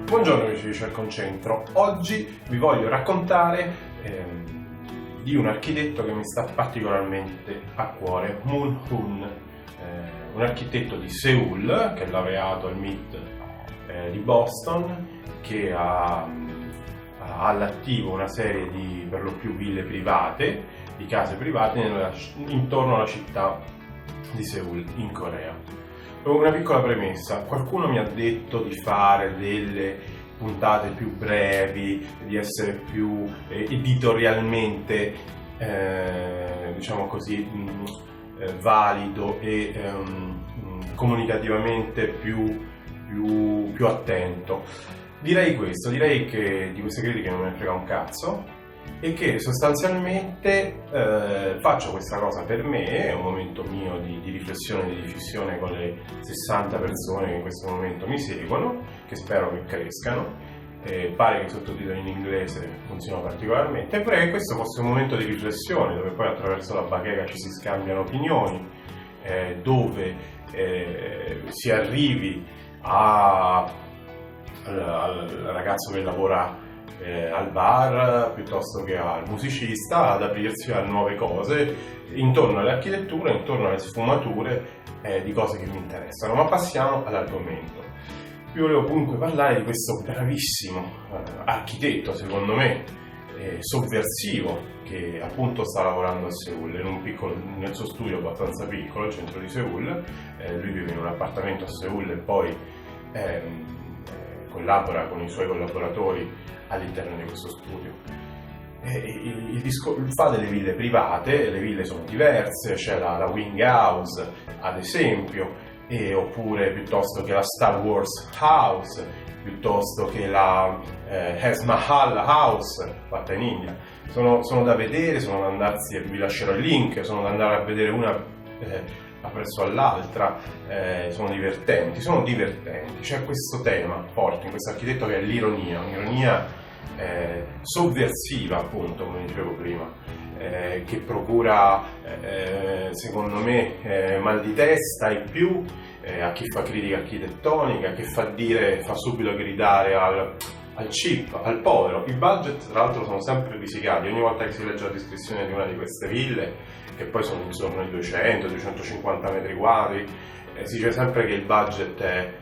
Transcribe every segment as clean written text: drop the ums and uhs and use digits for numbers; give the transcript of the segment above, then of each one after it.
Buongiorno amici di Cerconcentro, oggi vi voglio raccontare di un architetto che mi sta particolarmente a cuore, Moon Hoon, un architetto di Seoul che è laureato al MIT di Boston, che ha all'attivo una serie di per lo più ville private, di case private intorno alla città di Seoul in Corea. Una piccola premessa: qualcuno mi ha detto di fare delle puntate più brevi, di essere più editorialmente diciamo così valido e comunicativamente più attento. Direi che di queste critiche non me ne frega un cazzo e che sostanzialmente faccio questa cosa per me, è un momento mio di riflessione e di diffusione con le 60 persone che in questo momento mi seguono, che spero che crescano. Pare che i sottotitoli in inglese funzionino particolarmente, però che questo fosse un momento di riflessione dove poi attraverso la bacheca ci si scambiano opinioni, dove si arrivi al ragazzo che lavora al bar piuttosto che al musicista, ad aprirsi a nuove cose intorno all'architettura, intorno alle sfumature di cose che mi interessano. Ma passiamo all'argomento. Io volevo comunque parlare di questo bravissimo architetto, secondo me sovversivo, che appunto sta lavorando a Seoul nel suo studio abbastanza piccolo al centro di Seoul. Lui vive in un appartamento a Seoul e poi collabora con i suoi collaboratori all'interno di questo studio. Fa delle ville private, le ville sono diverse, c'è la Wing House ad esempio, oppure piuttosto che la Star Wars House, piuttosto che la Taj Mahal House fatta in India. Sono da vedere, sono da andarsi, vi lascerò il link, sono da andare a vedere una presso all'altra, sono divertenti. C'è questo tema forte in questo architetto che è l'ironia, un'ironia sovversiva, appunto, come dicevo prima, che procura secondo me mal di testa e più a chi fa critica architettonica, che fa subito gridare al cheap, al povero. I budget tra l'altro sono sempre risicati, ogni volta che si legge la descrizione di una di queste ville, che poi sono intorno ai 200-250 metri quadri, si dice sempre che il budget è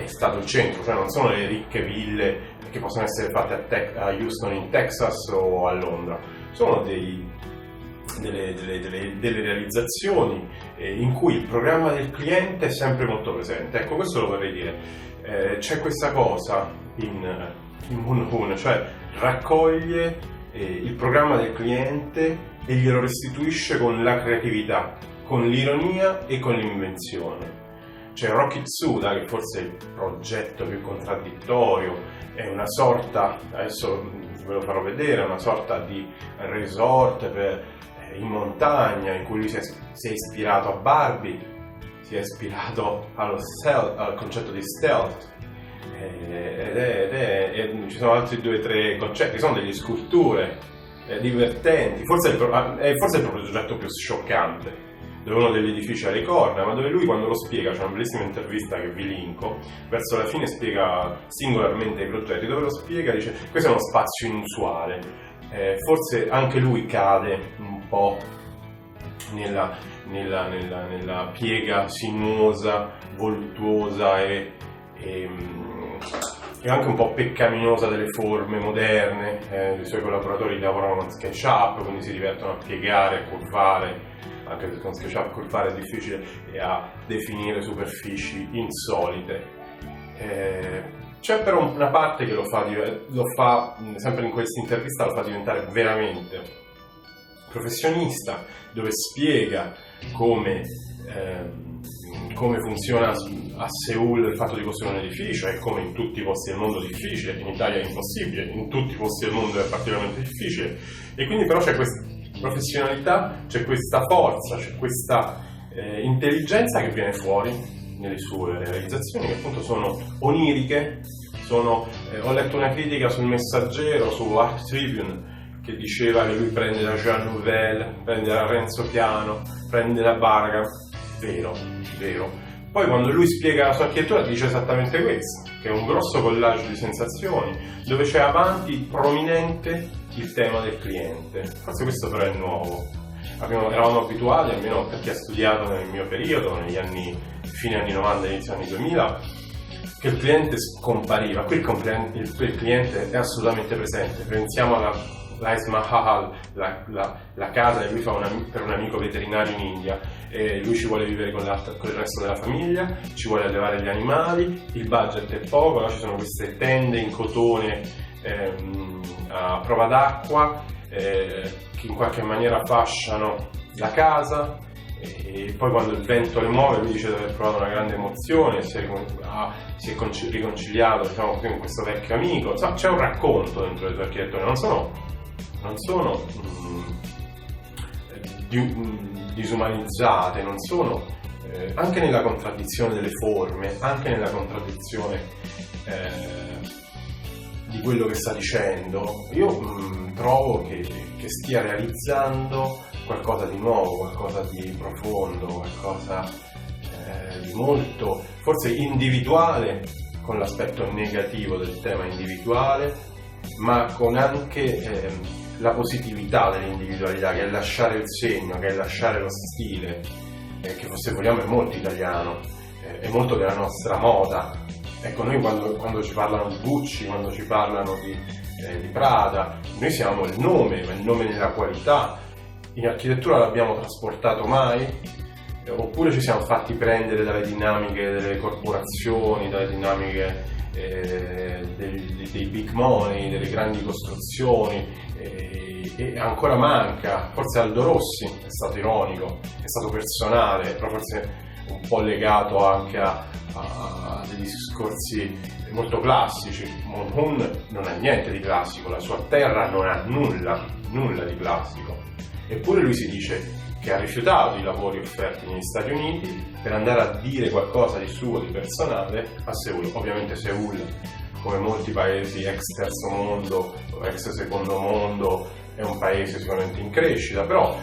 stato il centro, cioè non sono le ricche ville che possono essere fatte a Houston in Texas o a Londra, sono delle realizzazioni in cui il programma del cliente è sempre molto presente. Ecco, questo lo vorrei dire. C'è questa cosa in Moon Hoon, cioè raccoglie il programma del cliente e glielo restituisce con la creatività, con l'ironia e con l'invenzione. C'è Rocky Tsuda, che forse è il progetto più contraddittorio, è una sorta, adesso ve lo farò vedere, una sorta di resort in montagna in cui lui si è ispirato a Barbie, si è ispirato al concetto di stealth, ci sono altri 2 o 3 concetti, sono delle sculture divertenti, forse è il progetto più scioccante, dove uno degli edifici ha le corna, ma dove lui, quando lo spiega, c'è una bellissima intervista che vi linko, verso la fine spiega singolarmente i progetti, dove lo spiega, dice: questo è uno spazio inusuale, forse anche lui cade un po' nella piega sinuosa, voluttuosa e anche un po' peccaminosa delle forme moderne. I suoi collaboratori lavorano con SketchUp, quindi si divertono a piegare, a curvare, anche se con SketchUp curvare è difficile, e a definire superfici insolite. C'è però una parte che lo fa sempre in questa intervista, lo fa diventare veramente professionista, dove spiega come funziona a Seoul il fatto di costruire un edificio, e come in tutti i posti del mondo è difficile, in Italia è impossibile, in tutti i posti del mondo è particolarmente difficile, e quindi però c'è questa professionalità, c'è questa forza, c'è questa intelligenza che viene fuori nelle sue realizzazioni, che appunto sono oniriche. Ho letto una critica sul Messaggero, su Art Tribune, che diceva che lui prende da Jean Nouvel, prende da Renzo Piano, prende da Barragan. Vero, Poi quando lui spiega la sua architettura dice esattamente questo, che è un grosso collage di sensazioni, dove c'è avanti prominente il tema del cliente. Forse questo però è nuovo. Eravamo abituati, almeno per chi ha studiato nel mio periodo, negli anni, fine anni 90 e inizio anni 2000, che il cliente scompariva. Qui il cliente è assolutamente presente. Pensiamo alla Taj Mahal, la casa che lui fa per un amico veterinario in India, e lui ci vuole vivere con il resto della famiglia, ci vuole allevare gli animali, il budget è poco, allora ci sono queste tende in cotone a prova d'acqua che in qualche maniera fasciano la casa, e poi quando il vento le muove lui dice di aver provato una grande emozione, si è riconciliato, diciamo, con questo vecchio amico. Insomma, c'è un racconto dentro le sue architetture, non sono disumanizzate, non sono anche nella contraddizione delle forme, anche nella contraddizione di quello che sta dicendo. Io trovo che stia realizzando qualcosa di nuovo, qualcosa di profondo, qualcosa di molto, forse individuale, con l'aspetto negativo del tema individuale, ma con anche la positività dell'individualità, che è lasciare il segno, che è lasciare lo stile, che se vogliamo è molto italiano, è molto della nostra moda. Ecco, noi quando ci parlano di Gucci, quando ci parlano di Prada, noi siamo il nome nella qualità. In architettura l'abbiamo trasportato mai? Oppure ci siamo fatti prendere dalle dinamiche delle corporazioni, dalle dinamiche dei big money, delle grandi costruzioni, e ancora manca. Forse Aldo Rossi è stato ironico, è stato personale, però forse un po' legato anche a degli discorsi molto classici. Moon non ha niente di classico, la sua terra non ha nulla di classico, eppure lui si dice che ha rifiutato i lavori offerti negli Stati Uniti per andare a dire qualcosa di suo, di personale, a Seul. Ovviamente Seul, come molti paesi ex terzo mondo o ex secondo mondo, è un paese sicuramente in crescita, però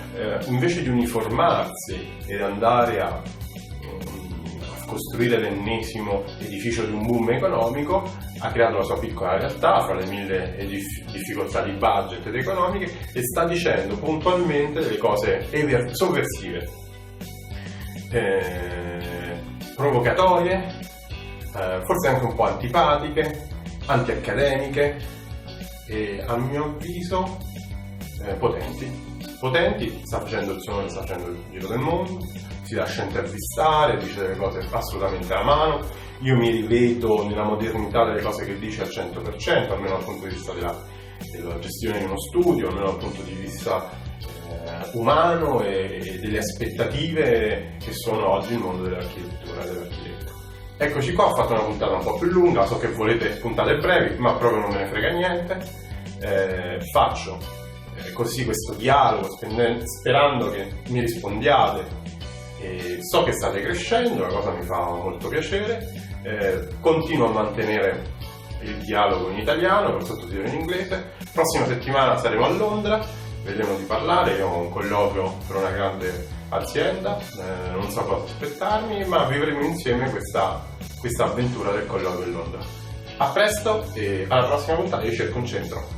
invece di uniformarsi ed andare a costruire l'ennesimo edificio di un boom economico, ha creato la sua piccola realtà fra le mille difficoltà di budget ed economiche, e sta dicendo puntualmente delle cose sovversive, provocatorie, forse anche un po' antipatiche, antiaccademiche e, a mio avviso, potenti. Sta facendo il suo nome, sta facendo il giro del mondo, si lascia intervistare, dice delle cose assolutamente alla mano. Io mi rivedo nella modernità delle cose che dice al 100%, almeno dal punto di vista della gestione di uno studio, almeno dal punto di vista umano e delle aspettative che sono oggi il mondo dell'architettura e dell'architetto. Eccoci qua, ho fatto una puntata un po' più lunga, so che volete puntate brevi, ma proprio non me ne frega niente. Faccio così questo dialogo sperando che mi rispondiate. So che state crescendo, la cosa mi fa molto piacere. Continuo a mantenere il dialogo in italiano con sottotitoli in inglese. Prossima settimana saremo a Londra, vedremo di parlare. Io ho un colloquio per una grande azienda, non so cosa aspettarmi, ma vivremo insieme questa avventura del colloquio in Londra. A presto e alla prossima puntata. Io cerco un centro.